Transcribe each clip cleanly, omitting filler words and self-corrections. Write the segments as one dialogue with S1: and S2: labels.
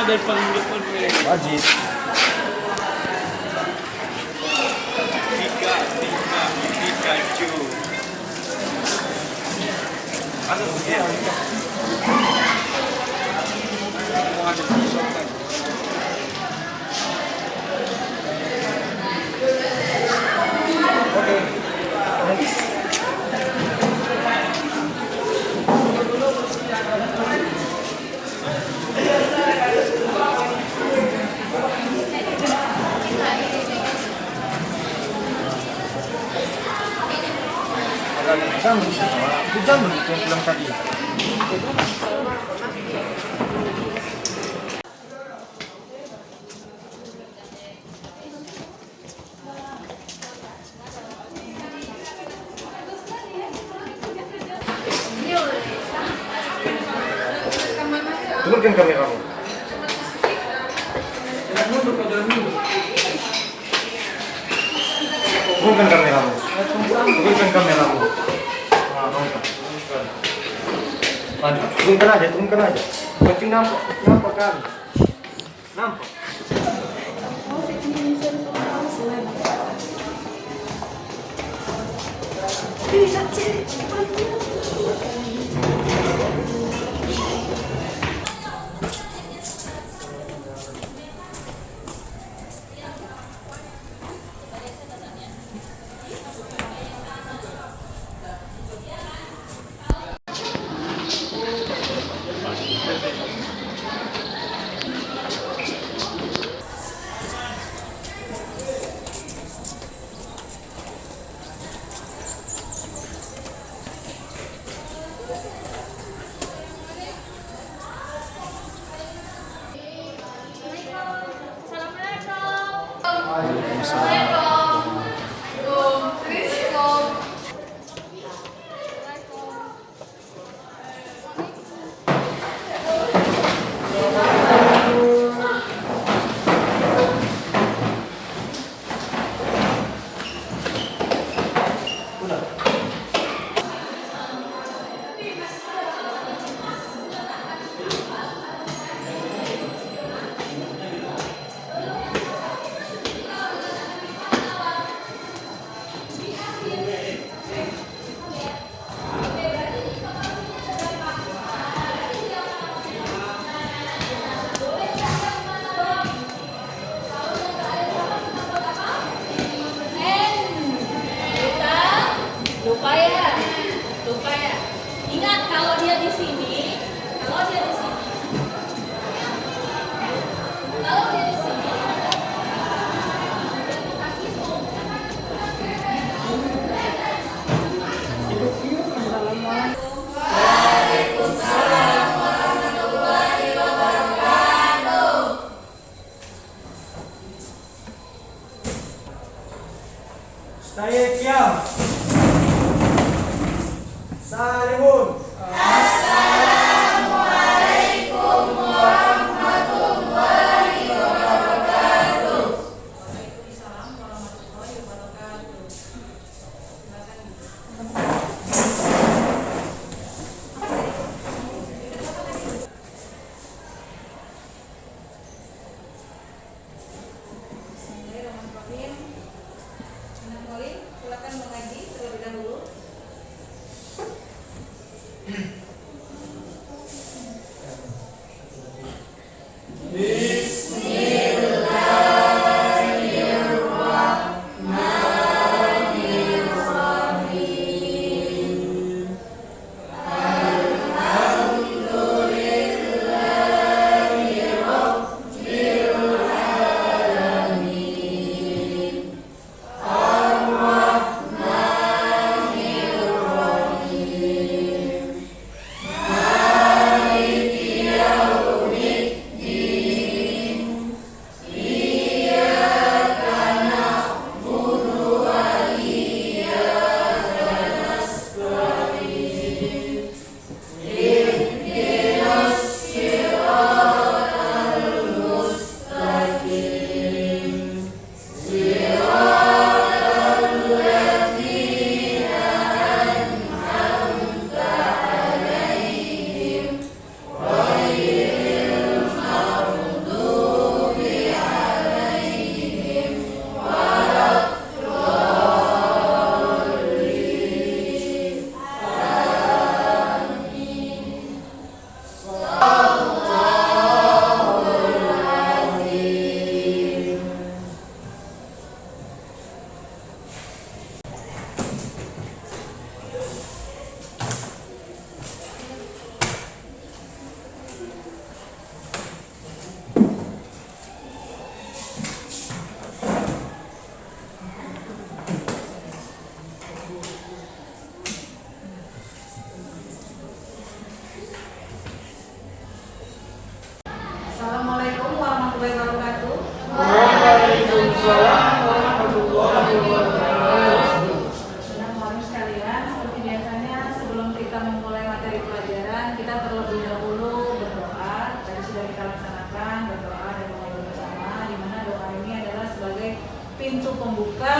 S1: Dari panggil
S2: Wajib.
S1: Pikachu. Ada dia. Mau ada disokan.
S2: Oke. Next. Hujan begitu yang bilang tadi. Turunkan kameramu. Turunkan kameramu. Turunkan kameramu. Turunkan aja. Penting nampak kan? Nampak.
S3: Lupa ya. Ingat kalau dia di sini, kalau dia di sini, kalau dia di sini. Waalaikumsalam warahmatullahi wabarakatuh.
S2: Stay calm. Salimun.
S3: Assalamualaikum warahmatullahi wabarakatuh. Waalaikumsalam warahmatullahi wabarakatuh. Bismillahirrahmanirrahim. Silakan mengaji terlebih dahulu.
S4: memulai materi pelajaran, kita terlebih dahulu berdoa. Tadi sudah kita laksanakan berdoa dan mengaji bersama, di mana doa ini adalah sebagai pintu pembuka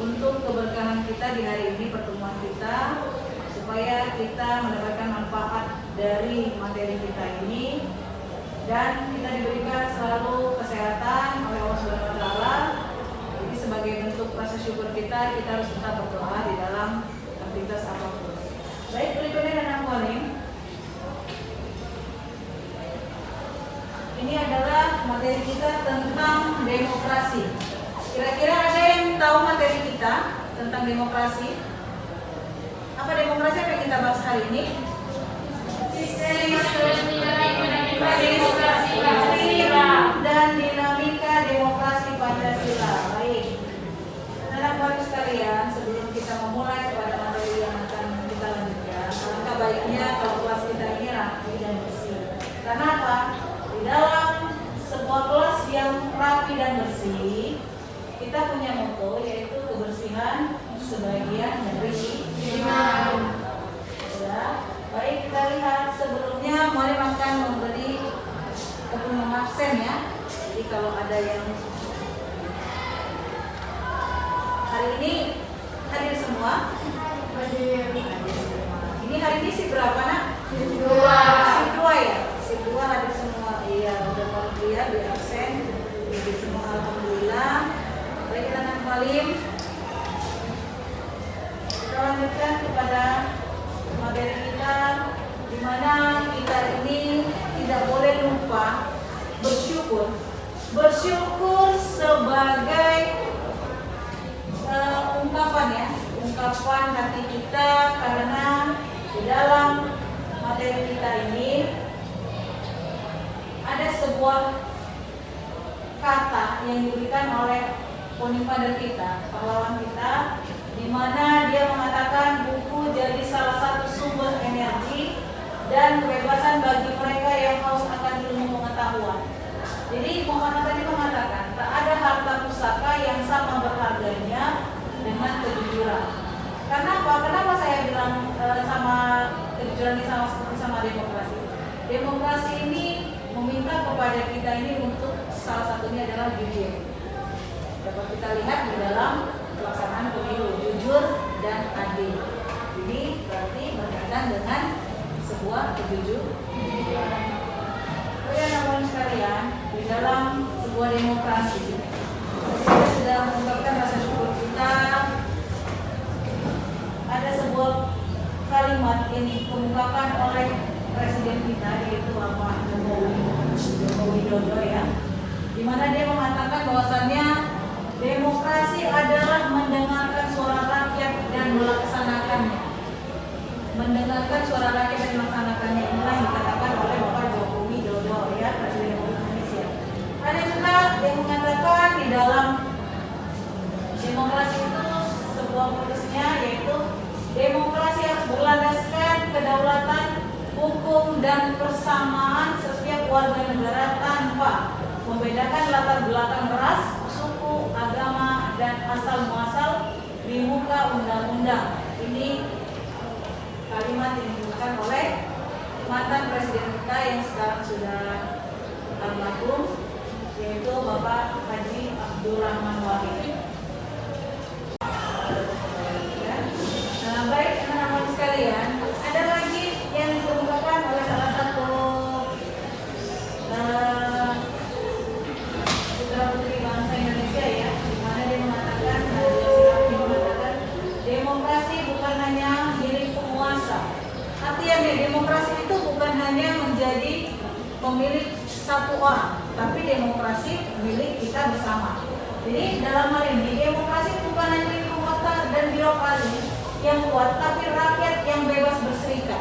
S4: untuk keberkahan kita di hari ini, pertemuan kita, supaya kita mendapatkan manfaat dari materi kita ini dan kita diberikan selalu kesehatan oleh Allah Subhanahu wa taala. Jadi sebagai bentuk rasa syukur kita harus tetap berdoa di dalam aktivitas apapun. Baik, berikutnya dan Mualim. Ini adalah materi kita tentang demokrasi. Kira-kira ada yang tahu materi kita tentang demokrasi? Apa demokrasi yang kita bahas hari ini? Dan dinamika demokrasi Pancasila. Baik. Anak-anak sekalian, sebelum kita memulai pada materi yang akan kita lanjutkan, alangkah baiknya kalau kelas kita ini rapi dan bersih. Karena apa? Di dalam sebuah kelas yang rapi dan bersih, kita punya motto yaitu kebersihan sebagian dari iman. Ya. Baik, kita lihat sebelumnya Mualim akan memberi absen ya. Jadi kalau ada yang hari ini hadir semua? Hadir semua. Ini hari ini si berapa nak? Si 2 ya? Si 2 hadir semua. Iya, udah mau dia di absen. Hadir semua, alhamdulillah. Baik, kita Mualim. Kita lanjutkan kepada materi kita, di mana kita ini tidak boleh lupa bersyukur. Bersyukur sebagai ungkapan hati kita, karena di dalam materi kita ini ada sebuah kata yang diberikan oleh ponipader kita, pahlawan kita, di mana dia mengatakan buku jadi salah satu sumber energi dan kebebasan bagi mereka yang haus akan ilmu pengetahuan. Jadi Muhammad tadi mengatakan tak ada harta pusaka yang sama berharganya dengan kejujuran. Kenapa? Kenapa saya bilang sama kejujuran ini seperti sama demokrasi? Demokrasi ini meminta kepada kita ini untuk salah satunya adalah jujur. Dapat kita lihat di dalam pelaksanaan pemilu, jujur dan adil. Ini berarti berkaitan dengan sebuah kejujuran. Teman-teman sekalian, di dalam sebuah demokrasi, kita sudah mengungkapkan rasa syukur kita. Ada sebuah kalimat yang dikemukakan oleh presiden kita, yaitu Bapak Joko Widodo ya, di mana dia mengatakan bahwasannya demokrasi adalah mendengarkan suara rakyat dan melaksanakannya. Mendengarkan suara rakyat dan melaksanakannya, inilah yang dikatakan oleh Bapak Joko Widodo ya, Presiden Republik Indonesia. Ada juga yang mengatakan di dalam demokrasi itu sebuah putusnya, yaitu demokrasi harus berlandaskan kedaulatan hukum dan persamaan setiap warga negara tanpa membedakan latar belakang ras, suku, agama, dan asal muasal di muka undang-undang. Ini kalimat yang diberikan oleh mantan presiden kita yang sekarang sudah almarhum, yaitu Bapak Haji Abdurrahman Wahid. Baik, teman-teman sekalian, ada lagi yang dikemukakan oleh salah satu putra putri bangsa Indonesia ya, di mana dia mengatakan demokrasi bukan hanya milik penguasa. Artinya demokrasi itu bukan hanya menjadi pemilik satu orang, tapi demokrasi milik kita bersama. Jadi dalam hal ini demokrasi bukan hanya milik penguasa dan birokrasi yang kuat, tapi rakyat yang bebas berserikat.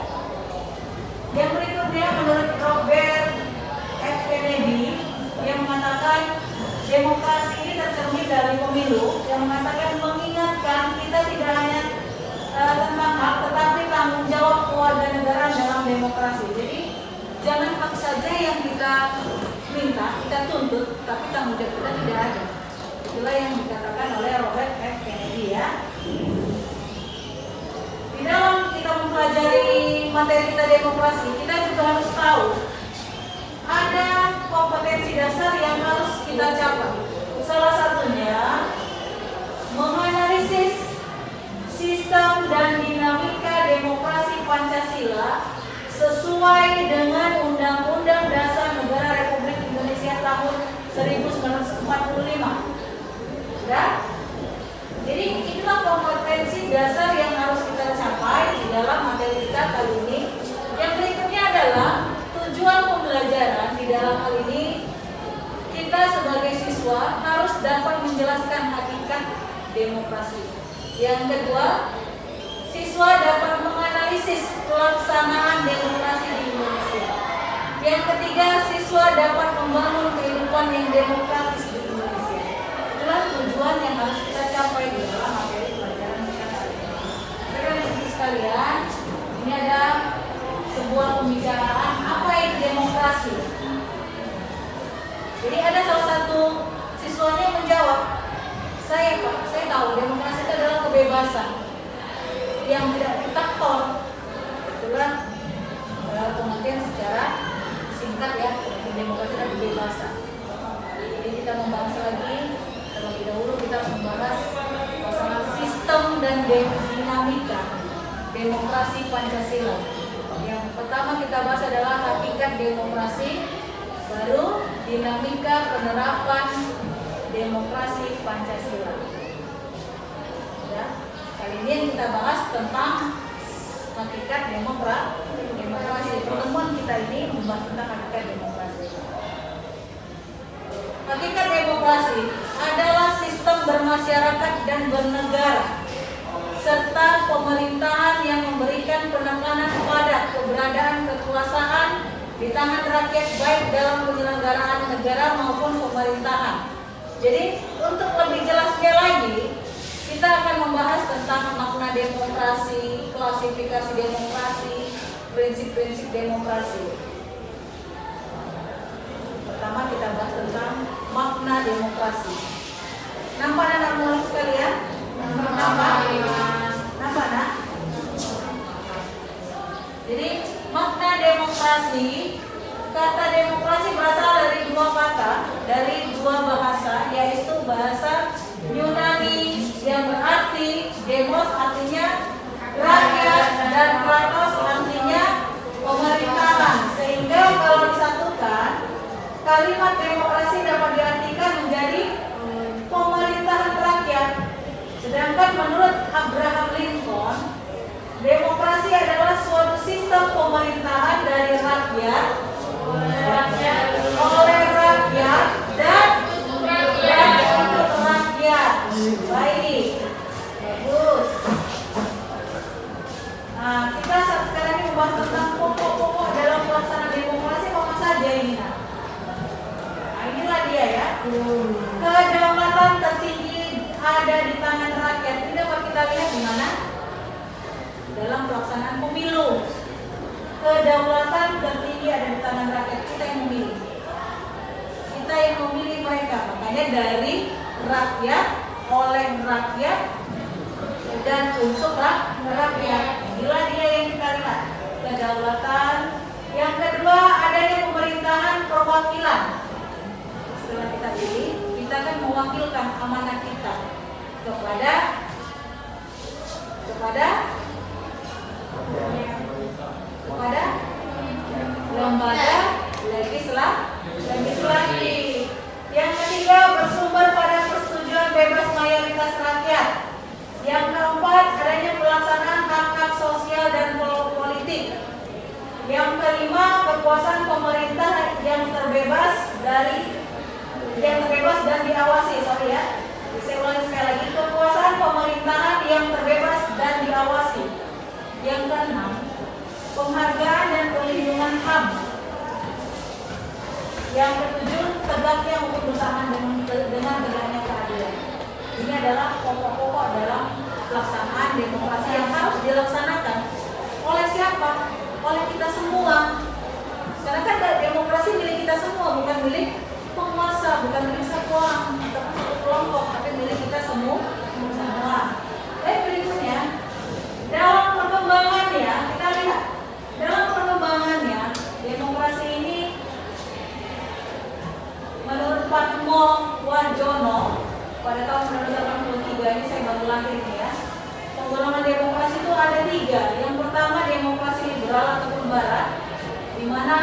S4: Yang berikutnya menurut Robert F. Kennedy yang mengatakan demokrasi ini tercermin dari pemilu, yang mengatakan mengingatkan kita tidak hanya tentang hak, tetapi tanggung jawab keluarga negara dalam demokrasi. Jadi jangan hak saja yang kita minta, kita tuntut, tapi tanggung jawab kita tidak ada. Itulah yang dikatakan oleh Robert F. Kennedy ya. Di dalam kita mempelajari materi kita demokrasi, kita juga harus tahu ada kompetensi dasar yang harus kita capai. Salah satunya menganalisis sistem dan dinamika demokrasi Pancasila sesuai dengan Undang-Undang Dasar Negara Republik Indonesia tahun 1945. Ya? Jadi itulah kompetensi dasar yang harus kita capai di dalam materi kita kali ini. Yang berikutnya adalah tujuan pembelajaran di dalam hal ini. Kita sebagai siswa harus dapat menjelaskan hakikat demokrasi. Yang kedua, siswa dapat menganalisis pelaksanaan demokrasi di Indonesia. Yang ketiga, siswa dapat membangun kehidupan yang demokratis di Indonesia. Itulah tujuan yang harus kita capai di dalam materi pelajaran kita kali ini. Rekan-rekan sekalian, ini ada sebuah pembicaraan apa itu demokrasi. Jadi ada salah satu siswanya menjawab, saya tahu demokrasi itu adalah kebebasan yang tidak diktator. Itulah pengertian secara singkat ya, demokrasi dan kebebasan. Jadi kita membahas lagi, terlebih dahulu kita harus membahas masalah sistem dan dinamika demokrasi Pancasila. Yang pertama kita bahas adalah hakikat demokrasi, baru dinamika penerapan demokrasi Pancasila. Ya, kali ini yang kita bahas tentang hakikat demokrasi. Pertemuan kita ini membahas tentang hakikat demokrasi. Hakikat demokrasi adalah sistem bermasyarakat dan bernegara serta pemerintahan yang memberikan penekanan pada keberadaan kekuasaan di tangan rakyat baik dalam penyelenggaraan negara maupun pemerintahan. Jadi untuk lebih jelasnya lagi, kita akan membahas tentang makna demokrasi, klasifikasi demokrasi, prinsip-prinsip demokrasi. Pertama kita bahas tentang makna demokrasi. Nampak anak murid sekalian? Nampak? Nak? Jadi makna demokrasi, kata demokrasi berasal dari dua kata, dari dua bahasa, yaitu bahasa Yunani yang berarti demos artinya rakyat dan kratos artinya pemerintahan. Sehingga kalau disatukan, kalimat demokrasi dapat diartikan menjadi pemerintahan rakyat. Sedangkan menurut Abraham Lincoln, demokrasi adalah suatu sistem pemerintahan dari rakyat, oleh rakyat, dan untuk rakyat. Baik, bagus. Nah, kita sekarang ini membahas tentang pokok-pokok dalam pelaksanaan demokrasi apa saja ini. Nah, inilah dia ya. Kedaulatan tertinggi ada di tangan rakyat. Ini dapat kita lihat di mana? Dalam pelaksanaan pemilu. Kedaulatan tertinggi ada di tangan rakyat. Kita yang memilih. Kita yang memilih mereka. Makanya dari rakyat, oleh rakyat, dan untuk rakyat. Inilah dia yang kita lihat. Kedaulatan. Yang kedua, adanya pemerintahan perwakilan. Setelah kita pilih, kita akan mewakilkan amanah kita kepada lembaga legislatif. Yang ketiga, bersumber pada persetujuan bebas mayoritas rakyat. Yang keempat, adanya pelaksanaan hak-hak sosial dan politik. Yang kelima, kekuasaan pemerintah yang terbebas dan diawasi. Saya ulangi sekali lagi, kekuasaan pemerintahan yang terbebas dan diawasi. Yang keenam, penghargaan dan perlindungan HAM. Yang ketujuh, tegaknya hukum bersama dengan tegaknya keadilan. Ini adalah pokok-pokok dalam pelaksanaan demokrasi yang harus dilaksanakan oleh siapa? Oleh kita semua. Karena kan demokrasi milik kita semua, bukan milik penguasa, bukan milik satu orang atau satu kelompok, tapi milik kita semua. Berikutnya, dalam perkembangannya kita lihat pada tahun 1983 ini saya baru lahir nih ya. Penggolongan demokrasi itu ada 3. Yang pertama demokrasi liberal ataupun barat, di mana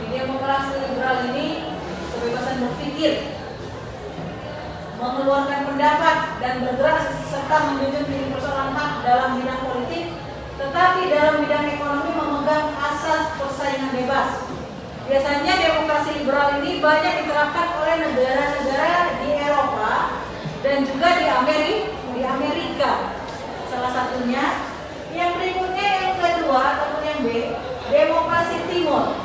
S4: di demokrasi liberal ini kebebasan berpikir, mengeluarkan pendapat dan bergerak serta menjunjung tinggi persoalan hak dalam bidang politik, tetapi dalam bidang ekonomi memegang asas persaingan bebas. Biasanya demokrasi liberal ini banyak diterapkan oleh negara-negara di Eropa dan juga di Amerika. Salah satunya. Yang berikutnya yang kedua ataupun yang B, demokrasi timur.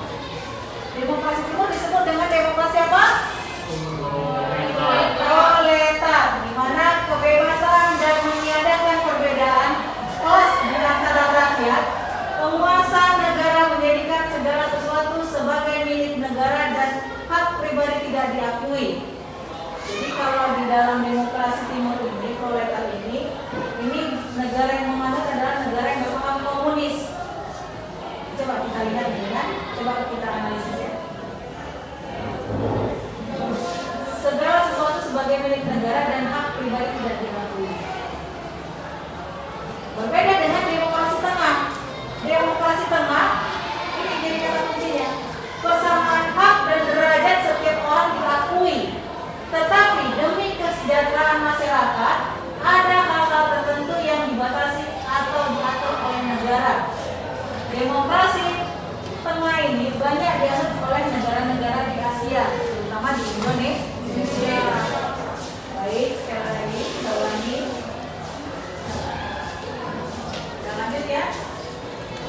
S4: Demokrasi timur disebut dengan demokrasi apa? Proletar, di mana kebebasan dan meniadakan perbedaan kelas di antara rakyat, penguasa negara menjadikan segala sesuatu sebagai milik negara dan hak pribadi tidak diakui. Jadi kalau di dalam demokrasi timur ini, proletar ini negara yang memanut adalah negara yang berpaham komunis. Coba kita lihat ya, coba kita analisis ya. Segala sesuatu sebagai milik negara dan hak pribadi tidak diakui. Berbeda dengan demokrasi tengah. Demokrasi tengah ini jadi kata kuncinya. Persamaan hak dan derajat setiap orang diakui. Tetapi demi kesejahteraan masyarakat, ada hal-hal tertentu yang dibatasi atau diatur oleh negara. Demokrasi tengah ini banyak dianut oleh negara-negara di Asia, terutama di Indonesia. Baik, sekali lagi kita ulangi. Kita lanjut ya.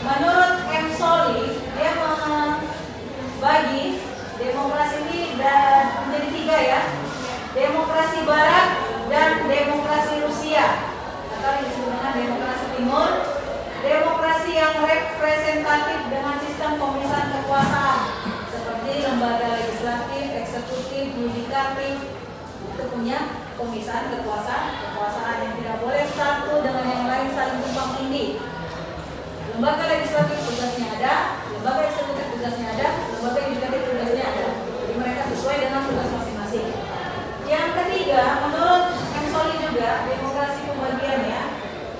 S4: Menurut M. Soli, dia membagi demokrasi ini menjadi 3 ya. Demokrasi Barat dan demokrasi Rusia, atau disebut dengan demokrasi Timur. Demokrasi yang representatif dengan sistem pemisahan kekuasaan seperti lembaga legislatif, eksekutif, yudikatif, itu punya pemisahan kekuasaan yang tidak boleh satu dengan yang lain saling tumpang tindih. Lembaga legislatif tugasnya ada, lembaga eksekutif tugasnya ada, lembaga yudikatif tugasnya ada. Jadi mereka sesuai dengan tugas masing-masing. Yang ketiga, menurut M. Soli juga, demokrasi pembagiannya,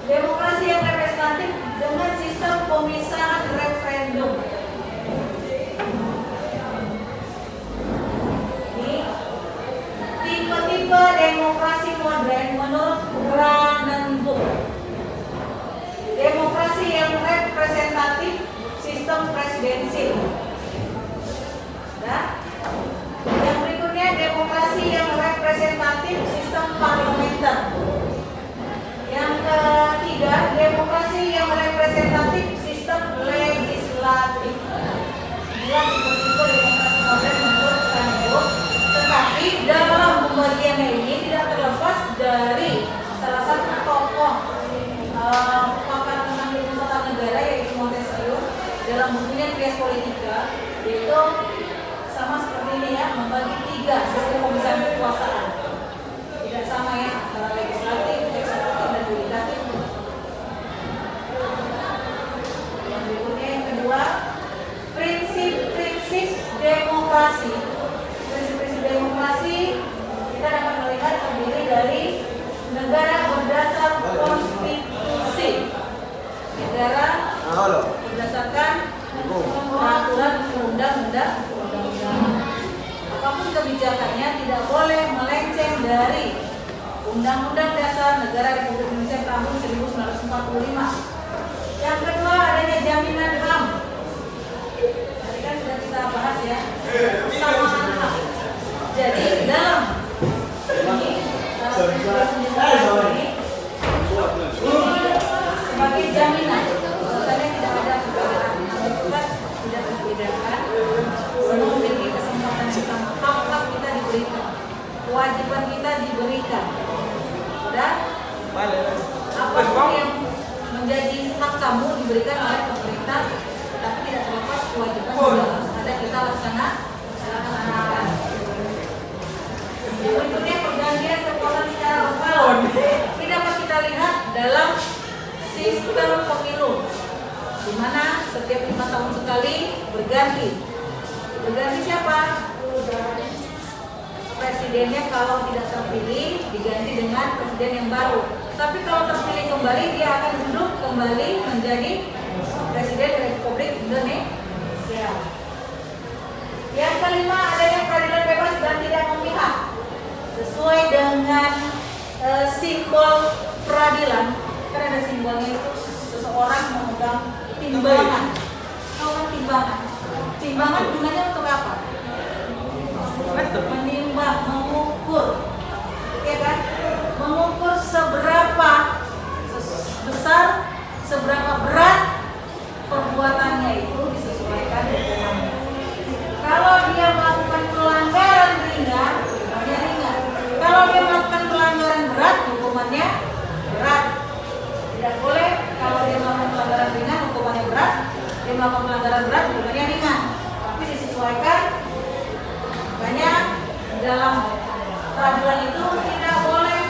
S4: demokrasi yang representatif dengan sistem pemisahan referendum. Ini tipe-tipe demokrasi modern menurut Brandenburg. Demokrasi yang representatif, sistem presidensil. Nah, yang berikutnya demokrasi yang representatif, sistem parlementer. Yang ketiga, demokrasi yang representatif, sistem legislatif. Inilah tipe-tipe demokrasi modern menurut Brandenburg. Tetapi dalam pembagiannya ini tidak terlepas dari salah satu tokoh pakar tentang ilmu tata negara yaitu Montesquieu dalam bukunya Trias Politica, yaitu sama seperti ini ya, membagi 3 sistem pemisahan kekuasaan. Tidak sama ya, antara legislatif, eksekutif, dan yudikatif. Yang berikutnya yang kedua, prinsip-prinsip demokrasi. Prinsip-prinsip demokrasi kita dapat melihat terdiri dari negara berdasar konstitusi, negara berdasarkan peraturan undang-undang. Apapun kebijakannya tidak boleh melenceng dari Undang-Undang Dasar Negara Republik Indonesia tahun 1945. Yang kedua, adanya jaminan HAM. Tadi kan sudah kita bahas ya, kesamaan hak. Jadi dalam ini sebagai jaminan, bahwasanya tidak ada perbedaan, tidak membedakan, semua memiliki kesempatan yang sama, hak-hak kita diberikan, kewajiban kita diberikan. Sudah? Apapun yang menjadi hak kamu diberikan oleh pemerintah, tapi tidak terlepas kewajiban juga harus ada kita laksanakan. Berikutnya pergantian kekuasaan secara berkala. Ini dapat kita lihat dalam sistem pemilu, di mana setiap 5 tahun sekali berganti. Berganti siapa? presidennya kalau tidak terpilih diganti dengan presiden yang baru. Tapi kalau terpilih kembali dia akan duduk kembali menjadi Presiden Republik Indonesia. Yang kelima, adanya peradilan bebas dan tidak memihak. Sesuai dengan simbol peradilan, kan ada simbolnya itu seseorang memegang timbangan. Tahu kan timbangan? Timbangan gunanya untuk apa? Menimbang, mengukur, ya kan? Mengukur seberapa besar, seberapa berat perbuatannya itu disesuaikan hukumannya. Kalau dia melakukan pelanggaran ringan, hukumannya ringan. Kalau dia melakukan pelanggaran berat, hukumannya berat. Tidak boleh kalau dia melakukan pelanggaran ringan, hukumannya berat. Dia melakukan pelanggaran berat, hukumannya ringan. Tapi disesuaikan. Makanya dalam peradilan itu tidak boleh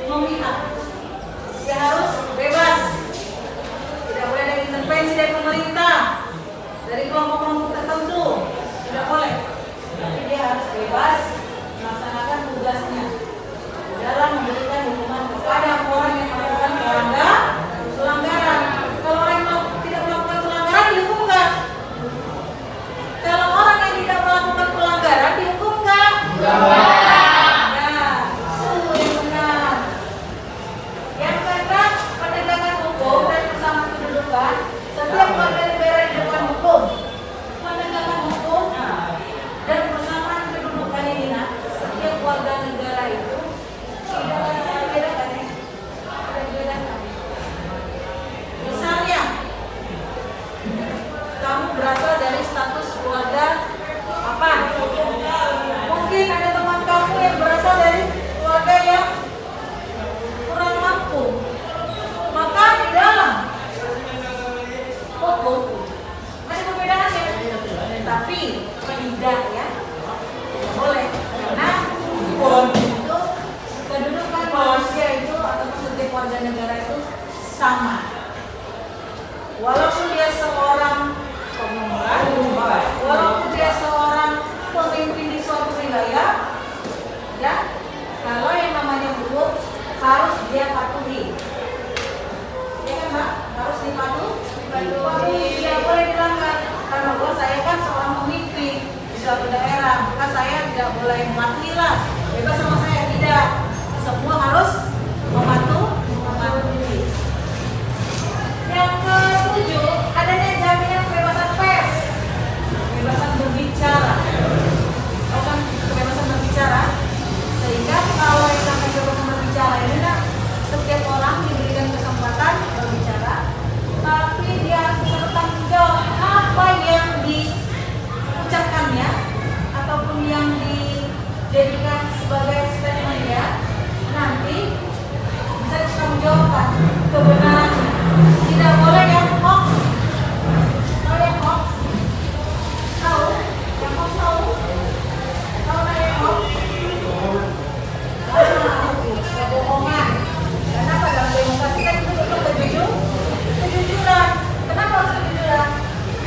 S4: memihak. Dia harus bebas. Tidak boleh ada intervensi dari pemerintah, dari kelompok-kelompok tertentu. Tidak boleh. Tapi dia harus bebas melaksanakan tugasnya dalam memberikan hukuman kepada orang yang melakukan pelanggaran. Kalau orang yang tidak melakukan pelanggaran dihukum enggak? Kalau orang yang tidak melakukan pelanggaran dihukum enggak? Nah, itu yang benar. Yang keenam, penegakan hukum dan persamaan kedudukan. Setiap warga negara di depan hukum. Penegakan hukum dan persamaan kedudukan ini, nah, setiap warga negara itu tidak ada bedakan ya. Ada bedakan. Misalnya, kamu berasal dari status keluarga apa? Mungkin ada teman kamu yang berasal dari keluarga yang kurang mampu. Maka di dalam hukum ada perbedaannya. Tapi tidak ya. Tidak boleh. Karena hukum itu kedudukan manusia itu ataupun setiap warga negara itu sama. Walaupun dia seorang pemula, walaupun dia seorang pemimpin di suatu wilayah, ya, kalau yang namanya hukum harus dia patuhi. Ya kan, Mbak? Harus dipatuhi, tidak boleh dilanggar. Karena saya kan seorang pemimpin di suatu daerah, maka saya tidak boleh mematuhi lah. Bebas sama saya tidak. Semua harus mematuhi. Yang ketujuh, adanya jaminan kebebasan pers, kebebasan berbicara, bukan kebebasan berbicara, sehingga kalau yang namanya kebebasan berbicara ini, nah, setiap orang diberikan kesempatan berbicara, tapi dia harus bertanggung jawab apa yang diucapkannya ataupun yang dijadikan sebagai statementnya, nanti bisa dipertanggungjawabkan kebenarannya. Tidak boleh yang hoax. Tahu yang hoax? Tahu? Yang hoax tahu? Tahu nggak yang hoax? Kebohongan. Kenapa dalam demokrasi kan itu untuk kejujuran? Kenapa harus kejujuran?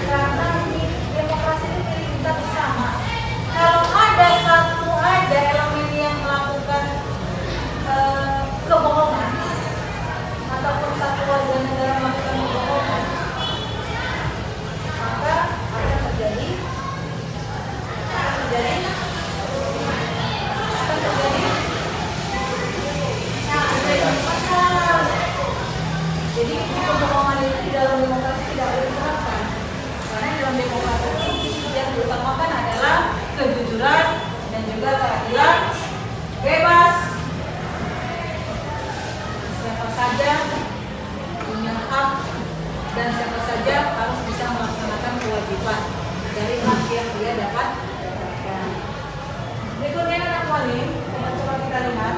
S4: Karena ini demokrasi itu milik kita bersama. Kalau ada satu aja elemen yang melakukan kebohongan ataupun satu warga negara melakukan kebohongan, maka akan terjadi masalah. Jadi kebohongan itu di dalam demokrasi tidak boleh diterapkan, karena dalam demokrasi itu yang diutamakan adalah kejujuran dan juga keadilan, bebas. Siapa saja punya hak dan siapa saja harus bisa melaksanakan kewajiban dari hak yang dia dapatkan. Berikutnya anak walim, coba kita lihat.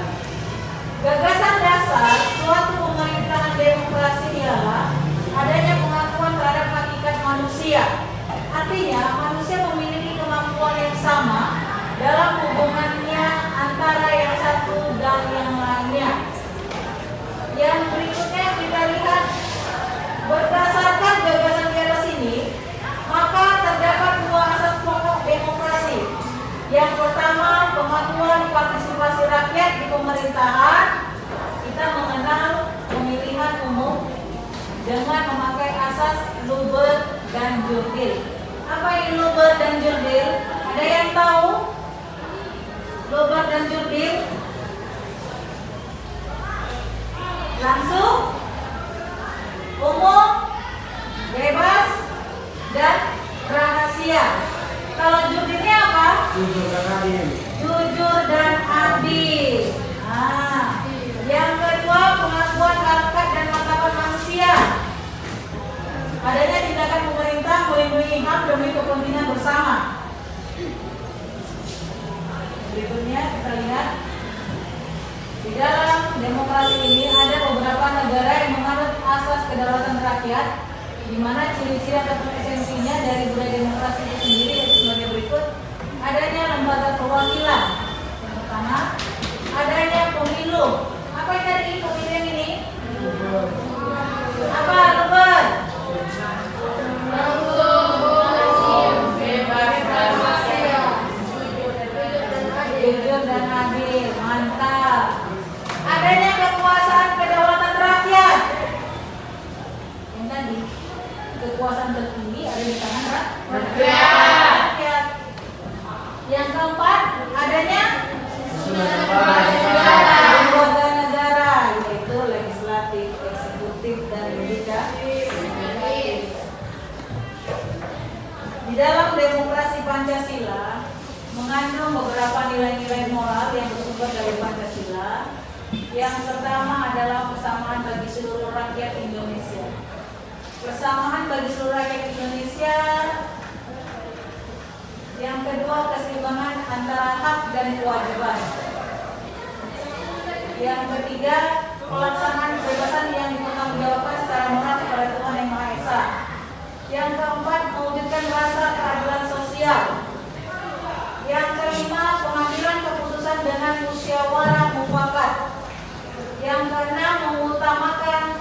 S4: Gagasan dasar suatu pemerintahan demokrasi ialah adanya pengakuan terhadap hakikat manusia. Artinya manusia memiliki kemampuan yang sama dalam hubungannya antara yang satu dan yang lainnya. Yang berikutnya kita lihat, berdasarkan gagasan di atas ini, maka terdapat dua asas pokok demokrasi. Yang pertama, pengakuan pemerintahan kita mengenal pemilihan umum dengan memakai asas Luber dan Jurdil. Apa ini Luber dan Jurdil? Ada yang tahu? Luber dan Jurdil? Langsung, umum, bebas, dan rahasia. Kalau Jurdilnya apa?
S2: Jujur dan adil.
S4: Jujur dan adil. Nah, yang kedua pengakuan harkat dan martabat manusia. Adanya tindakan pemerintah melindungi hak demi kepentingan bersama. Berikutnya kita lihat di dalam demokrasi ini ada beberapa negara yang menganut asas kedaulatan rakyat, di mana ciri-ciri ataupun esensinya dari budaya demokrasi itu sendiri yaitu sebagai berikut: adanya lembaga perwakilan. Yang pertama, adanya pemilu. Apa yang tadi pemilihan ini? Apa Luber? Jujur dan adil, mantap. Adanya kekuasaan kedaulatan rakyat. Yang tadi kekuasaan tertinggi ada di tangan rakyat. Yang keempat, adanya lembaga negara, yaitu legislatif, eksekutif, dan yudikatif. Di dalam demokrasi Pancasila mengandung beberapa nilai-nilai moral yang bersumber dari Pancasila. Yang pertama adalah persamaan bagi seluruh rakyat Indonesia. Persamaan bagi seluruh rakyat Indonesia. Yang kedua, keseimbangan antara hak dan kewajiban. Yang ketiga, pelaksanaan kebebasan yang dipertanggungjawabkan secara moral kepada Tuhan Yang Maha Esa. Yang keempat, mewujudkan rasa keadilan sosial. Yang kelima, pengambilan keputusan dengan musyawarah mufakat. Yang keenam, mengutamakan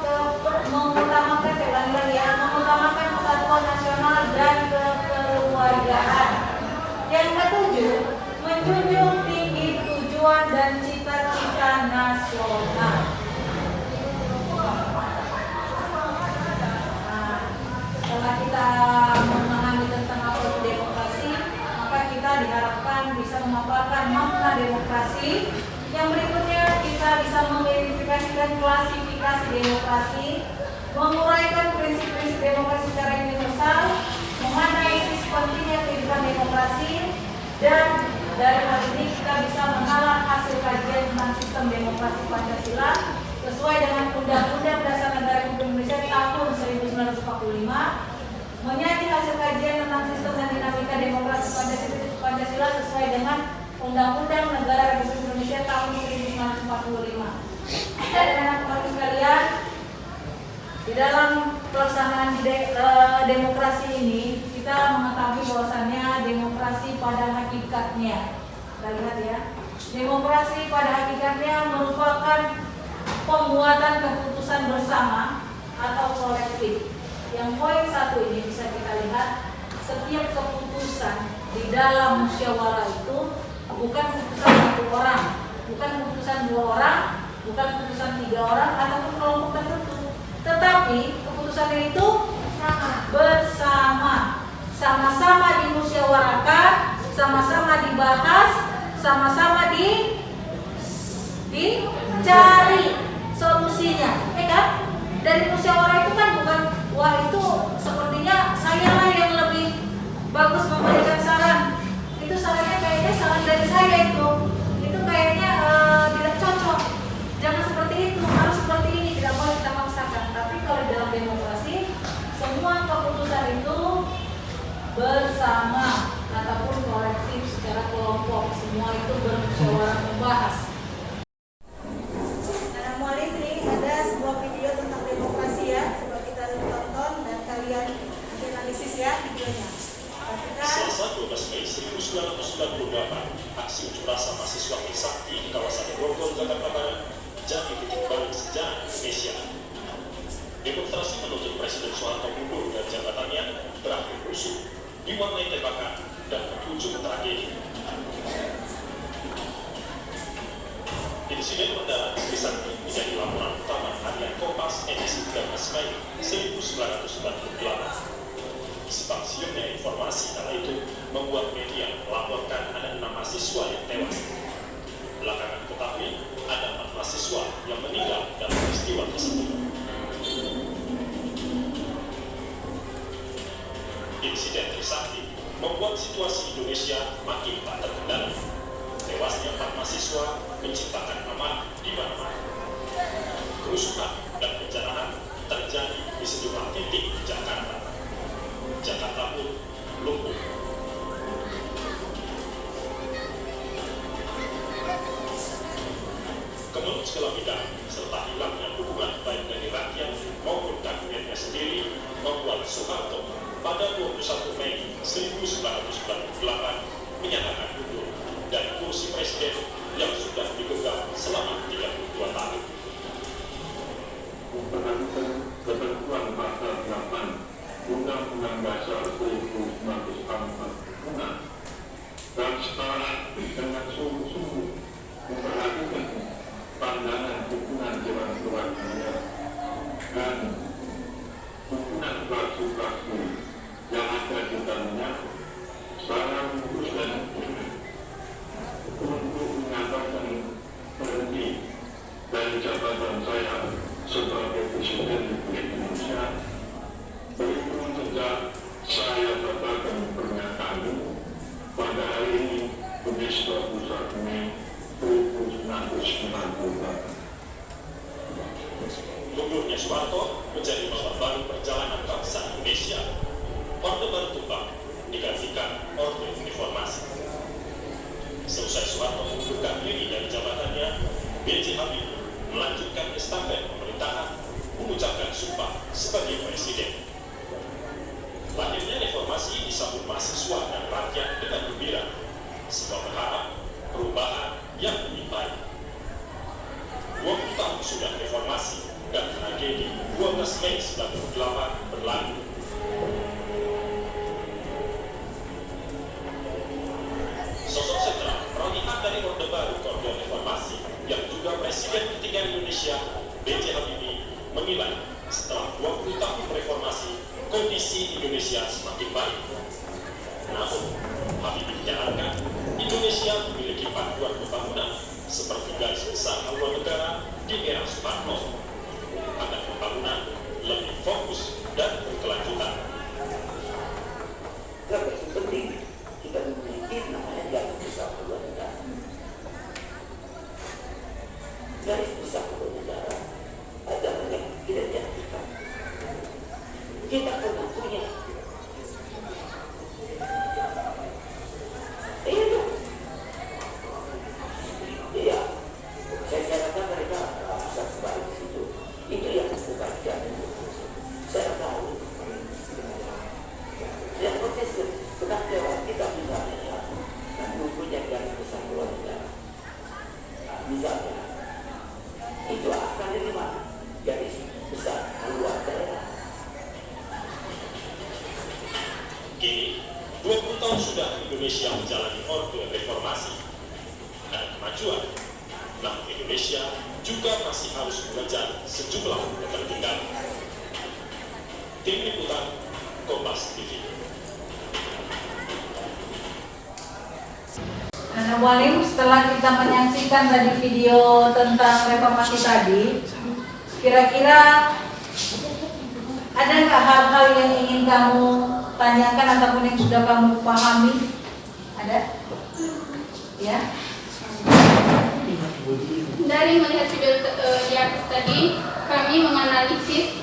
S4: kesatuan nasional dan kekeluargaan. Yang ketujuh, menjunjung tinggi tujuan dan cita-cita nasional. Nah, setelah kita memahami tentang apa itu demokrasi, maka kita diharapkan bisa memaparkan makna demokrasi. Yang berikutnya kita bisa mengidentifikasikan klasifikasi demokrasi, menguraikan prinsip-prinsip demokrasi secara universal, menganalisis pentingnya kehidupan demokrasi, dan dari hal ini kita bisa mengalah hasil kajian tentang sistem demokrasi Pancasila sesuai dengan Undang-Undang Dasar Negara Republik Indonesia tahun 1945, menyaji hasil kajian tentang sistem dan dinamika demokrasi Pancasila sesuai dengan Undang-Undang Negara Republik Indonesia tahun 1945. Dan teman-teman sekalian, di dalam pelaksanaan demokrasi ini kita mengetahui bahwasannya demokrasi pada hakikatnya, kita lihat ya, demokrasi pada hakikatnya merupakan pembuatan keputusan bersama atau kolektif. Yang poin satu ini bisa kita lihat, setiap keputusan di dalam musyawarah itu bukan keputusan satu orang, bukan keputusan dua orang, bukan keputusan tiga orang ataupun kelompok tertentu, tetapi keputusan itu bersama, sama-sama dimusyawarahkan, sama-sama dibahas, sama-sama dicari solusinya, ya kan? Dari musyawarah itu kan bukan, wah itu sepertinya saya lah yang lebih bagus memberikan saran, itu sarannya kayaknya saran dari saya itu kayaknya tidak cocok, jangan seperti itu, harus seperti ini, tidak boleh kita paksakan. Tapi kalau dalam demokrasi semua keputusan itu bersama ataupun kolektif secara kelompok, semua itu bermusyawarah membahas. Nah, mulai ini ada sebuah video tentang demokrasi ya, coba kita tonton dan kalian analisis ya videonya.
S5: Selasa 12 Mei 1998, aksi unjuk rasa mahasiswa Trisakti di kawasan Bogor, Jakarta Barat jadi titik balik sejarah Indonesia. Demonstrasi menuntut Presiden Soeharto mundur dan jabatannya berakhir rusuh, diwarnai tembakan dan berujung tragedi. Ini Insiden Bandara Trisakti menjadi laporan utama harian Kompas edisi 13 Mei 1998. Simpang siurnya informasi kala itu membuat media melaporkan ada 6 mahasiswa yang tewas. Belakangan ketahui ada 4 mahasiswa yang meninggal dalam peristiwa tersebut. Insiden Trisakti membuat situasi Indonesia makin tak terkendali. Tewasnya 4 mahasiswa menciptakan amarah di mana-mana. Kerusuhan dan penjarahan terjadi di sejumlah titik di Jakarta. Jakarta pun lumpuh. Kemelut segala bidang serta hilangnya dukungan baik dari rakyat maupun kabinetnya sendiri membuat Soeharto pada 21 Mei 1998 menyatakan mundur dari kursi presiden yang sudah dipegang selama 32 tahun.
S6: Memperhatikan ketentuan pasal 8 Undang-Undang Dasar 1945 dan sekarang dengan sungguh-sungguh memperhatikan pandangan dukungan Dewan Perwakilan dan dukungan fraksi-fraksi yang ada di dalamnya, saya memutuskan untuk menyatakan berhenti dari jabatan saya sebagai Presiden Republik Indonesia. Berikut sejak saya batalkan pernyataan pada hari ini, Kamis 21 Mei 1998.
S5: Mundurnya Soeharto menjadi babak baru perjalanan bangsa Indonesia. Orde Baru tumbang digantikan Orde Reformasi. Selesai Soeharto mengundurkan diri dari jabatannya, B.J. Habibie melanjutkan estafet pemerintahan, mengucapkan sumpah sebagai presiden. Lahirnya reformasi disambut mahasiswa dan rakyat dengan gembira. Semua berharap perubahan yang lebih baik. 20 tahun sudah reformasi dan tragedi 12 Mei 1998 berlalu. Sosok sentral peralihan dari Orde Baru ke Orde Reformasi yang juga Presiden ketiga Indonesia, B.J. Habibie, menilai setelah 20 tahun reformasi, kondisi Indonesia semakin baik. Namun, Habibie menyarankan Indonesia memiliki panduan pembangunan seperti garis besar haluan negara di era Soeharto agar pembangunan lebih fokus dan berkelanjutan.
S7: Yang penting kita memiliki namanya garis besar haluan negara. Garis besar haluan negara adalah yang kita jadikan. Kita pernah punya. Iya, saya rasa mereka bisa kembali ke situ. Itu yang bukan jadi. Saya tahu. Yang proses penaklukan kita misalnya, mempunyai garis besar haluan negara. Misalnya, itu akan dari mana? Garis besar haluan daerah.
S5: Kini, 20 tahun sudah Indonesia menjalani Orde Reformasi. Ada kemajuan, namun Indonesia juga masih harus mengejar sejumlah ketertinggalan. Tim Liputan Kompas TV.
S4: Nah, Walim, setelah kita menyaksikan tadi video tentang reformasi tadi, kira-kira ada nggak hal-hal yang ingin kamu tanyakan ataupun yang sudah kamu pahami? Ada? Ya?
S3: Dari melihat video di atas tadi, kami menganalisis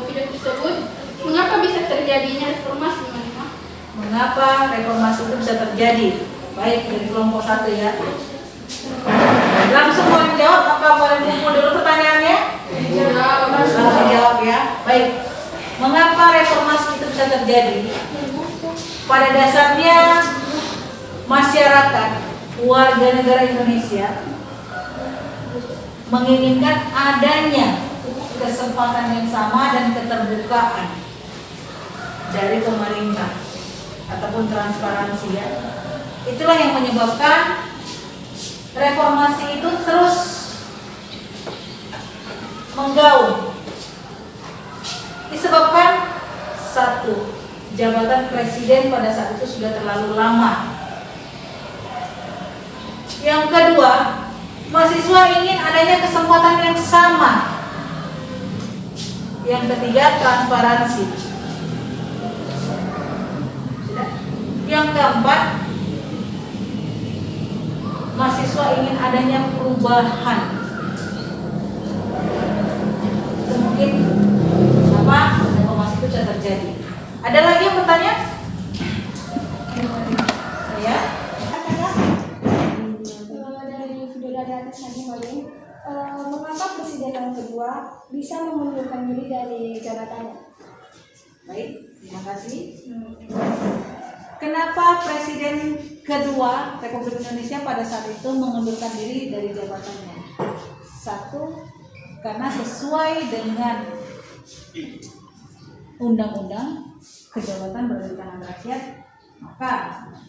S3: video tersebut. Mengapa bisa terjadinya reformasi, Mbak?
S4: Mengapa reformasi itu bisa terjadi? Baik, dari kelompok 1 ya. Langsung boleh jawab, apa boleh kumpul dulu pertanyaannya? Langsung jawab ya. Baik, mengapa reformasi itu bisa terjadi? Pada dasarnya masyarakat, warga negara Indonesia menginginkan adanya kesempatan yang sama dan keterbukaan dari pemerintah ataupun transparansi ya. Itulah yang menyebabkan reformasi itu terus menggaung. Disebabkan satu, jabatan presiden pada saat itu sudah terlalu lama. Yang kedua, mahasiswa ingin adanya kesempatan yang sama. Yang ketiga, transparansi. Yang keempat, mahasiswa ingin adanya perubahan. Itu mungkin apa reformasi itu bisa terjadi. Ada lagi yang bertanya? Saya
S8: dari video dari atas tadi Malin, mengapa presiden yang kedua bisa mengundurkan diri dari jabatannya?
S4: baik, terima kasih. Kenapa presiden kedua Republik Indonesia pada saat itu mengundurkan diri dari jabatannya? Satu, karena sesuai dengan undang-undang kejabatan berada di tangan rakyat, maka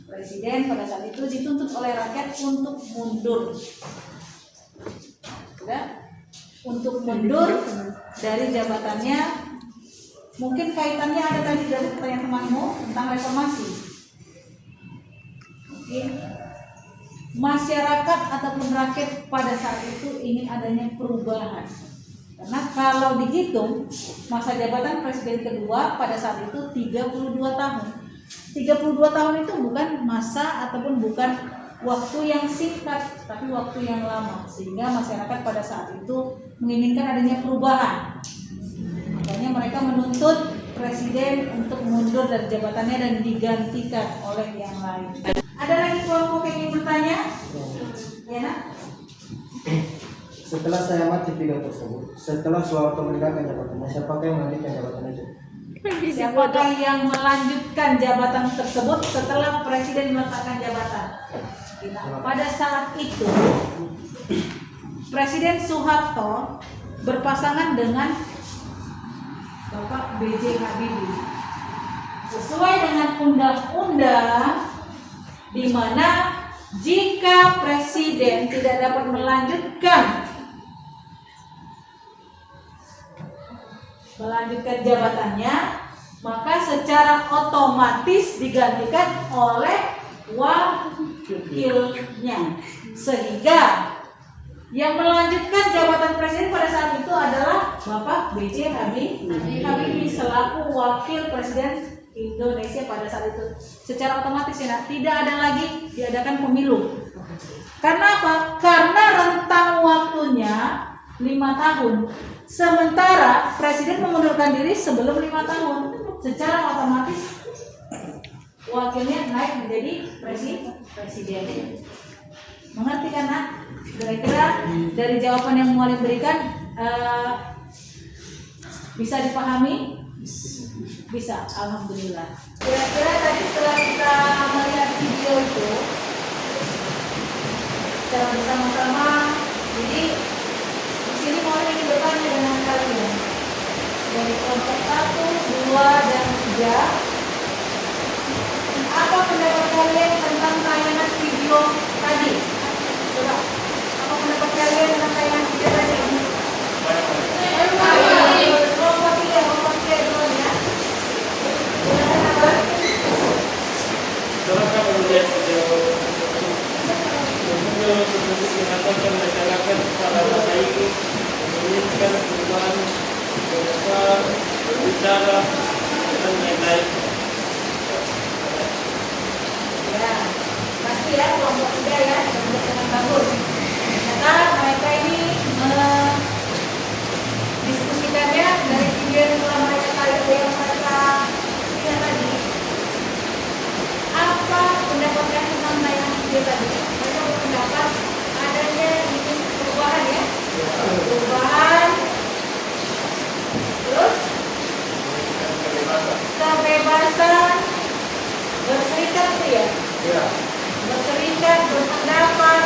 S4: presiden pada saat itu dituntut oleh rakyat untuk mundur. Sudah? Untuk mundur dari jabatannya. Mungkin kaitannya ada tadi dari pertanyaan temanmu tentang reformasi. Mungkin masyarakat ataupun rakyat pada saat itu ingin adanya perubahan. Karena kalau dihitung masa jabatan presiden kedua pada saat itu 32 tahun. 32 tahun itu bukan masa ataupun bukan waktu yang singkat, tapi waktu yang lama. Sehingga masyarakat pada saat itu menginginkan adanya perubahan. Makanya mereka menuntut presiden untuk mundur dari jabatannya dan digantikan oleh yang lain. Ada lagi kelompok yang ingin bertanya? Ya, nak?
S2: Setelah saya amati video tersebut, setelah Soeharto meninggalkan jabatannya, siapakah yang melanjutkan jabatan itu?
S4: Siapakah yang melanjutkan jabatan tersebut setelah presiden meletakkan jabatan? Nah, pada saat itu Presiden Soeharto berpasangan dengan Bapak B.J. Habibie. Sesuai dengan undang-undang di mana jika presiden tidak dapat melanjutkan jabatannya, maka secara otomatis digantikan oleh wakilnya. Sehingga yang melanjutkan jabatan presiden pada saat itu adalah Bapak B.J. Habibie selaku wakil presiden Indonesia pada saat itu. Secara otomatis ya, tidak ada lagi diadakan pemilu. Karena apa? Karena rentang waktunya 5 tahun. Sementara presiden mengundurkan diri sebelum 5 tahun. Secara otomatis wakilnya naik menjadi presiden. Mengerti kan, nak? Kira-kira dari jawaban yang Mualim berikan bisa dipahami? Bisa, alhamdulillah. Kira-kira tadi setelah kita melihat video itu secara bersama-sama, jadi di sini Mualim ingin bertanya dengan kalian dari kelompok 1, 2, dan 3. Apa pendapat kalian tentang tayangan video tadi? Coba, apa pendapat kalian tentang tayangan video tadi? Kelompok 3 dulu ya.
S1: Silakan melihat video tersebut mengatakan masyarakat pada masa itu menginginkan perubahan besar, berbicara dan lain-lain.
S4: Ya, pasti ya kelompok 3 ya, sangat bagus. Ternyata mereka ini diskusikannya dari video yang telah mereka lihat tadi. Apa pendapat kalian tentang tayangan video tadi? Mereka berpendapat adanya bikin perubahan ya, perubahan, terus kebebasan berserikat itu ya. Berserikat, berpendapat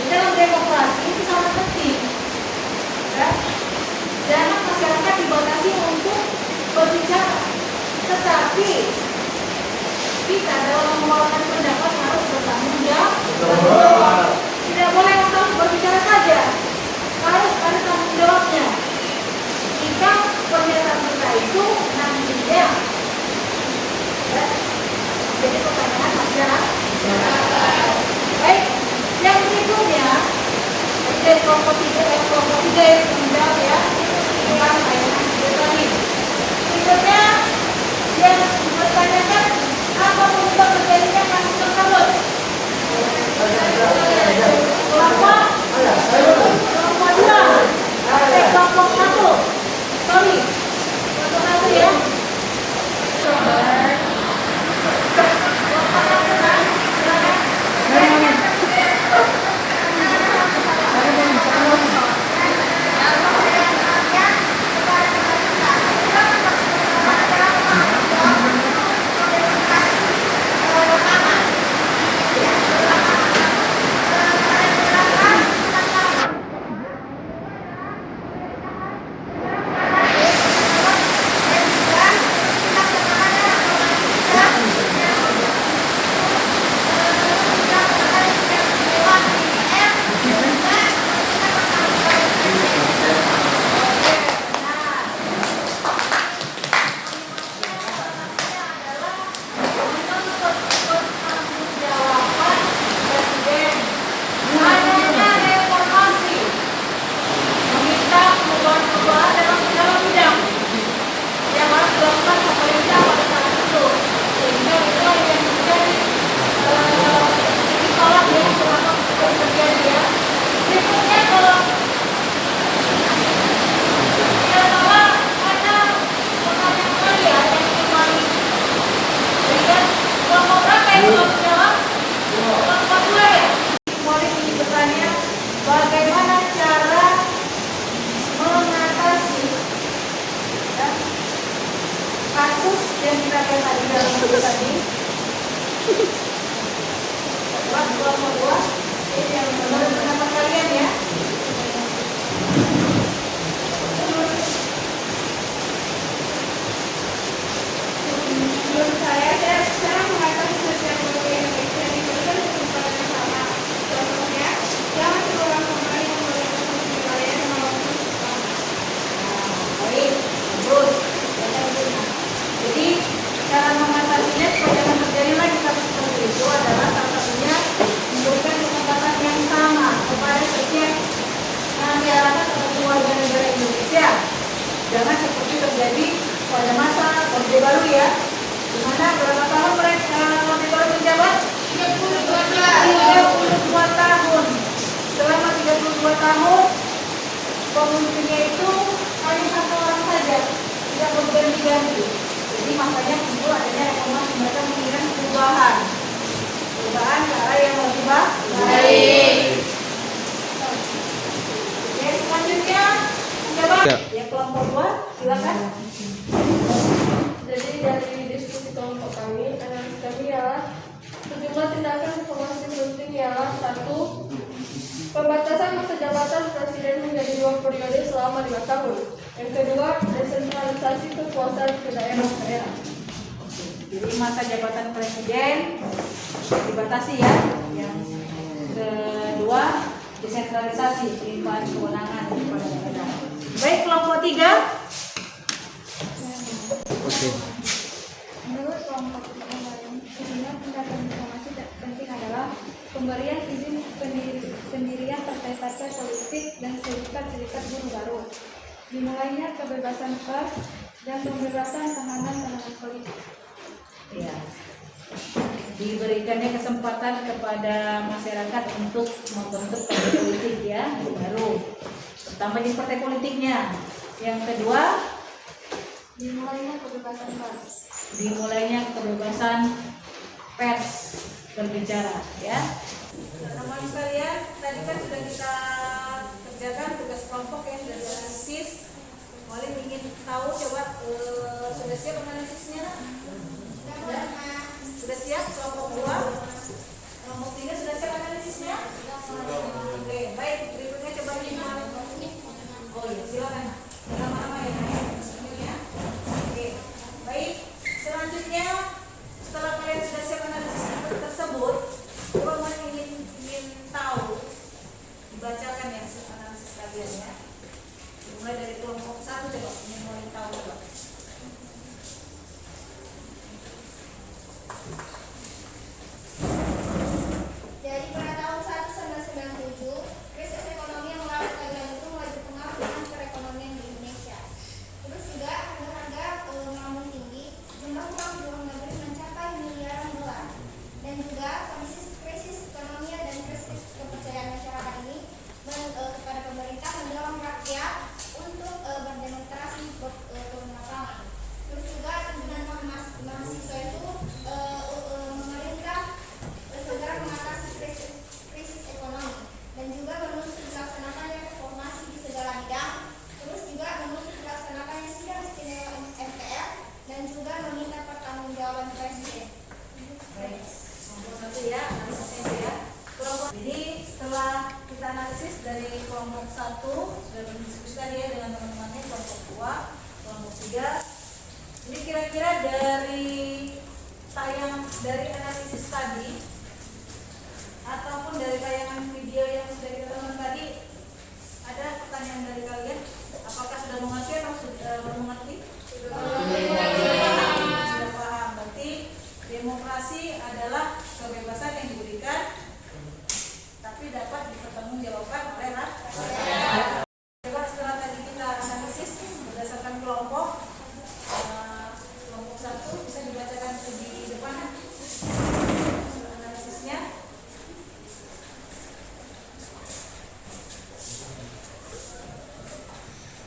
S4: dalam demokrasi itu sangat penting ya. Jangan masyarakat dibatasi untuk berbicara, tetapi kita dalam mengeluarkan pendapat harus bertanggung jawab. Tidak boleh asal berbicara saja, harus ada tanggung jawabnya. ide menjawab ya tentang layanan video tadi. Berikutnya yang bertanyakan apa penyebab terjadinya kasus tersebut? Kelompok 2, kelompok 1. Sorry, kelompok 1 ya. Bagaimana cara mengatasi kasus yang kita lihat tadi dalam video tadi? Kelompok 2 ini yang menurut pendapat kalian ya.
S3: Menurut saya sekarang mengatasi sosial media Indonesia diberikan kesempatan yang sama. Contohnya, jangan seorang pemain yang melakukan wilayah melakukan
S4: Baik, terus. Jadi cara mengatasinya supaya jangan terjadi lagi kasus seperti itu adalah salah satunya memberikan kesempatan yang sama kepada setiap masyarakat atau warga negara Indonesia. Jangan seperti terjadi pada masa Orde Baru ya, di mana berapa tahun mereka Orde Baru menjabat? 32 tahun. Selama 32 tahun pemimpinnya itu hanya satu orang saja, tidak berganti-ganti. Jadi makanya timbul adanya reformasi, mereka menginginkan perubahan ke arah yang lebih baik. Oke, selanjutnya coba ya kelompok 2, silakan.
S8: Jadi dari diskusi kelompok kami, analisis kami ialah sejumlah tindakan reformasi penting ialah 1. Pembatasan masa jabatan presiden menjadi 2 periode selama 5 tahun. Yang kedua, desentralisasi kekuasaan ke daerah-daerah.
S4: Jadi masa jabatan presiden dibatasi ya. Yang kedua, desentralisasi, pelimpahan kewenangan kepada daerah. Baik, kelompok 3.
S8: Menurut kelompok lain, sejumlah tindakan reformasi penting adalah pemberian izin pendirian partai-partai politik dan serikat-serikat buruh baru, dimulainya kebebasan pers dan pembebasan tahanan-tahanan politik.
S4: Ya. Diberikannya kesempatan kepada masyarakat untuk membentuk partai politik ya baru, terutama di partai politiknya. Yang kedua,
S8: Dimulainya kebebasan pers.
S4: dimulainya kebebasan pers berbicara ya. Teman-teman sekalian, tadi kan sudah kita kerjakan tugas kelompok yang sudah dianalisis. Molly ingin tahu, coba sudah siap analisisnya? Sudah siap kelompok 2? Kelompok 3 sudah siap analisisnya? Oke, baik, berikutnya coba dimulai. Oh iya, silakan. Nama-nama ya. Oke, baik. Selanjutnya, setelah kalian sudah siap analisis tersebut, coba Molly ingin tahu, dibacakan ya analisis kalian ya. Mulai dari kelompok 1 coba, ingin Molly tahu coba.
S3: Jadi pada tahun 1997, krisis ekonomi yang melanda negara itu mulai berpengaruh
S4: 1 sudah berdiskusi tadi ya dengan teman-temannya, kelompok 2, kelompok 3. Ini kira-kira dari analisis tadi ataupun dari tayangan video yang sudah kita tonton tadi, ada pertanyaan dari kalian? Apakah sudah mengerti atau sudah mengerti? Sudah paham. Berarti demokrasi adalah kebebasan yang diberikan tapi dapat dipertanggungjawabkan oleh rakyat. Coba setelah tadi kita analisis berdasarkan kelompok, kelompok 1 bisa dibacakan di depan analisisnya.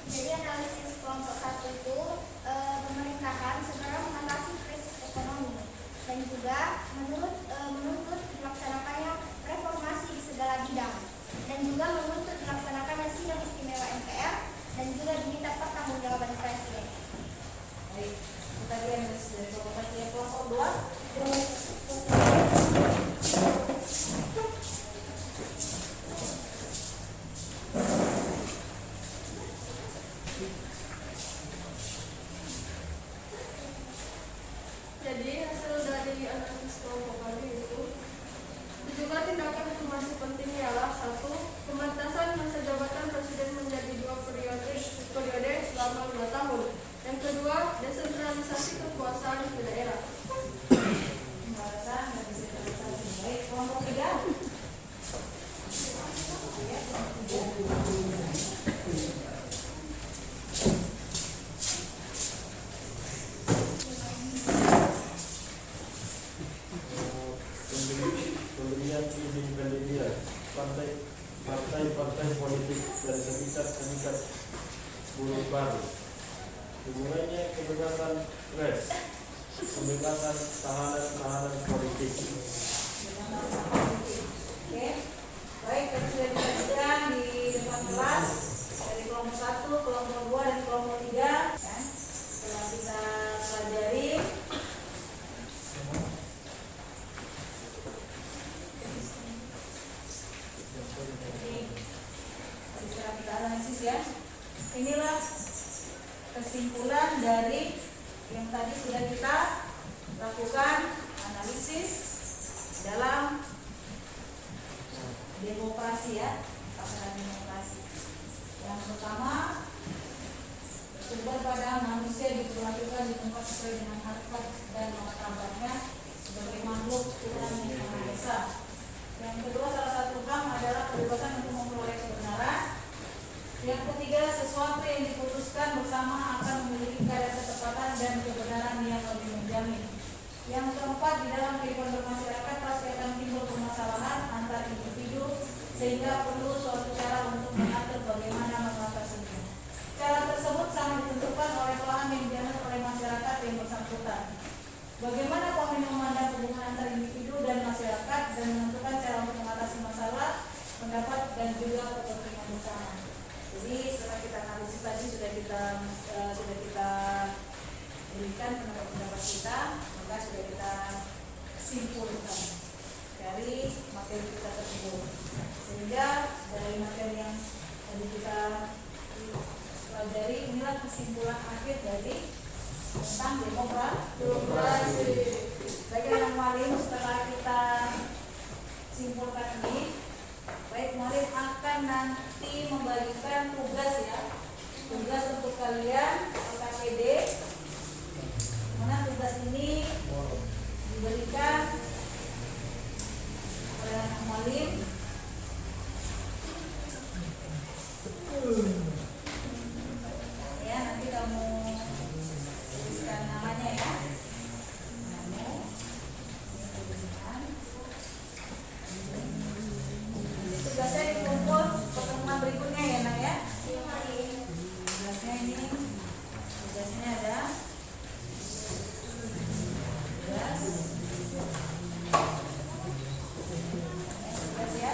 S3: Jadi analisis kelompok 1 itu pemerintahan segera mengatasi krisis ekonomi dan juga menuntut dilaksanakannya reformasi di segala bidang dan juga menuntut dilaksanakannya sidang istimewa MPR dan juga diminta pertanggungjawaban presiden.
S4: Baik, kita lihat dari kelompok 1 ya. Kelompok 2.
S8: Jadi hasil dari analisis kelompok kami itu sejumlah tindakan informasi penting ialah 1. Pembatasan masa jabatan presiden menjadi 2 periode selama 2 tahun. Yang kedua, desentralisasi kekuasaan ke daerah.
S4: Pembatasan dan desentralisasi. Baik, kelompok 3.
S1: Pemberian izin pendidikan partai politik dan sindikat buruh baru, hubungannya kebebasan pers, pembebasan tahanan politik.
S4: Oke, baik, tadi sudah dijelaskan di depan kelas dari kelompok 1, kelompok 2, dan kelompok 3. Kan? Setelah kita pelajari, setelah kita analisis ya, inilah kesimpulan dari yang tadi sudah kita lakukan analisis dalam demokrasi ya, tatanan demokrasi. Yang pertama, bersumber pada manusia diperlakukan di tempat sesuai dengan harkat dan martabatnya sebagai makhluk Tuhan yang Maha Esa. Yang kedua, salah satu HAM adalah kebebasan untuk memperoleh kebenaran. Yang ketiga, sesuatu yang diputuskan bersama akan memiliki kadar ketepatan dan kebenaran yang lebih menjamin. Yang keempat, di dalam kehidupan bermasyarakat pasti akan timbul permasalahan antar individu sehingga perlu suatu cara untuk mengatur bagaimana mengatasinya. Cara tersebut sangat ditentukan oleh paham yang dianut oleh masyarakat yang bersangkutan. Bagaimana kami memandang hubungan antar individu dan masyarakat dan menentukan cara untuk mengatasi masalah, pendapat dan juga kepentingan bersama. Jadi setelah kita analisis tadi sudah kita berikan pendapat kita, maka sudah kita simpulkan dari materi kita tersebut. Sehingga dari materi yang tadi kita pelajari, inilah kesimpulan akhir dari tentang demokrasi. Bagi anak Malim, setelah kita simpulkan ini, baik Malim akan nanti membagikan tugas ya, tugas untuk kalian LKPD, mana tugas ini diberikan oleh anak Malim. Ya, nanti kamu tuliskan namanya ya. Tugasnya dikumpul pertemuan berikutnya ya nak ya. Tugasnya ini, tugasnya ada tugas ya.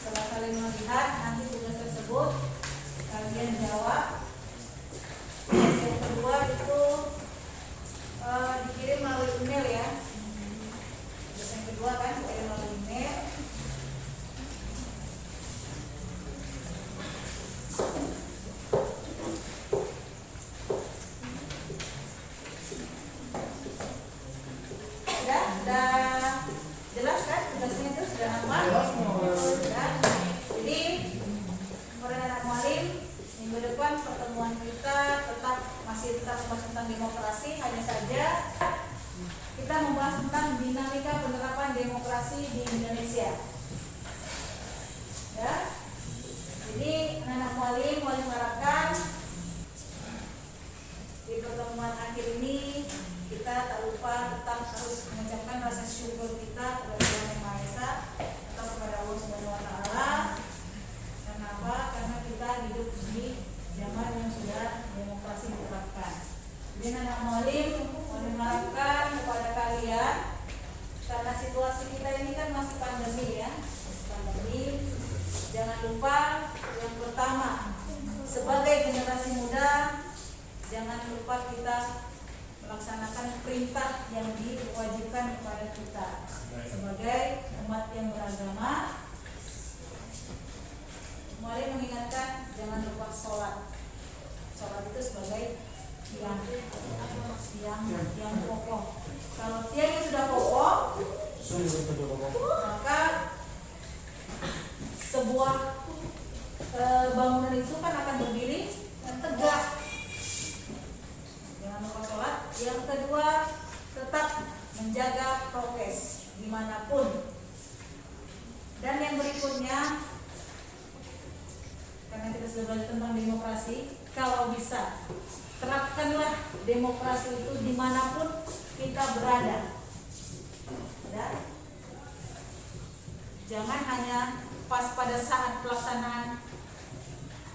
S4: Setelah kalian melihat nanti tugas tersebut, kalian jawab. Yang kedua itu Indonesia. Ya. Jadi anak mualim mengharapkan di pertemuan akhir ini kita tak lupa tetap harus mengucapkan rasa syukur kita kepada Tuhan Yang Maha Esa atau kepada Allah Subhanahu Wa Taala. Kenapa? Karena kita hidup di zaman yang sudah demokrasi diterapkan. Jadi anak mualim mengharapkan kepada kalian, karena situasi kita ini kan masih pandemi ya, jangan lupa yang pertama sebagai generasi muda, jangan lupa kita melaksanakan perintah yang diwajibkan kepada kita sebagai umat yang beragama. Mari mengingatkan jangan lupa sholat. Sholat itu sebagai yang pokok. Kalau tiangnya sudah pokok, maka sebuah bangunan itu kan akan berdiri dan tegak. Jangan lupa sholat. Yang kedua, tetap menjaga prokes dimanapun. Dan yang berikutnya, karena kita sudah belajar tentang demokrasi, kalau bisa terapkanlah demokrasi itu dimanapun kita berada. Ya. Jangan hanya pas pada saat pelaksanaan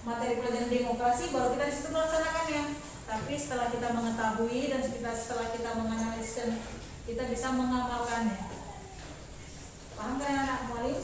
S4: materi pelajaran demokrasi baru kita disitu melaksanakannya. Tapi setelah kita mengetahui dan setelah kita menganalisis, kita bisa mengamalkannya. Paham kan anak mualim?